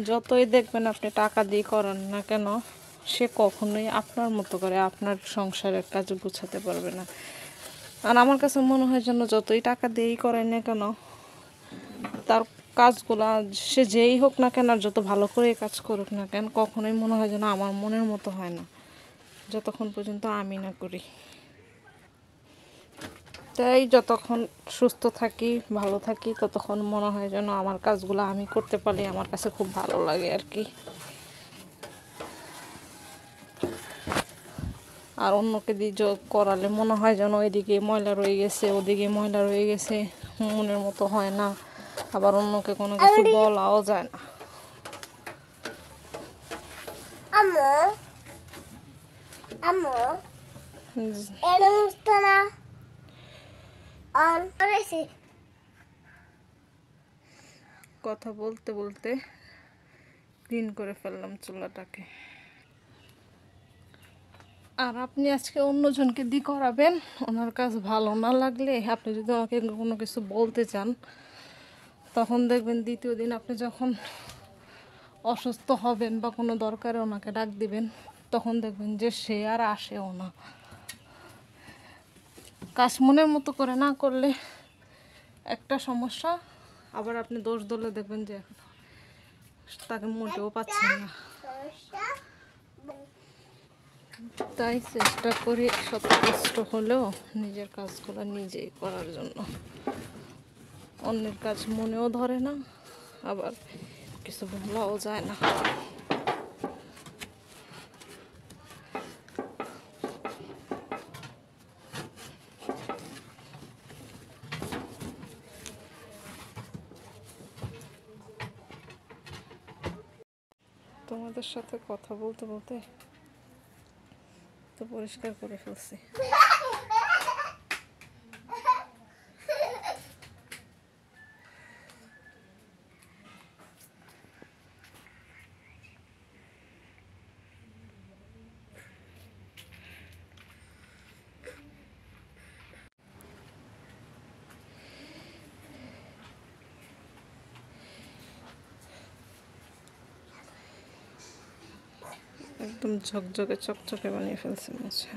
যতই দেখবেন আপনি টাকা দিয়ে করেন না কেন, সে কখনোই আপনার মতো করে আপনার সংসারের কাজ গুছাতে পারবে না। আর আমার কাছে মনে হয় যেন যতই টাকা দিয়েই করেন না কেন, তার কাজগুলা সে যেই হোক না কেন আর যত ভালো করে কাজ করুক না কেন, কখনোই মনে হয় যেন আমার মনের মতো হয় না, যতক্ষণ পর্যন্ত আমি না করি। তাই যতক্ষণ সুস্থ থাকি, ভালো থাকি, ততক্ষণ মনে হয় যেন আমার কাজগুলো আমি করতে পারলে আমার কাছে খুব ভালো লাগে আর কি। আর অন্যকে দিয়ে করালে মনে হয় যেন ওইদিকে ময়লা রয়ে গেছে, ওদিকে ময়লা রয়ে গেছে, মনের মতো হয় না। আবার অন্যকে কোনো কিছু বলাও যায় না। কথা বলতে বলতে ক্লিন করে ফেললাম চুলাটাকে। আর আপনি আজকে অন্যজনকে দিয়ে করাবেন, ওনার কাজ ভালো না লাগলে আপনি যদি আমাকে কোনো কিছু বলতে চান, তখন দেখবেন দ্বিতীয় দিন আপনি যখন অসুস্থ হবেন বা কোনো দরকারে ওনাকে ডাক দিবেন, তখন দেখবেন যে সে আর আসেও না। কাজ মনের মতো করে না করলে একটা সমস্যা, আবার আপনি দোষ দিলে দেখবেন যে তাকে মোটেও পাচ্ছেন না। তাই চেষ্টা করি শত কষ্ট হলেও নিজের কাজগুলো নিজেই করার জন্য। অন্যের কাজ মনেও ধরে না, আবার কিছু বলাও যায় না। তোমাদের সাথে কথা বলতে বলতে তো পরিষ্কার করে ফেলছি। একদম ঝকঝকে চকচকে বানিয়ে ফেলছি মুছে।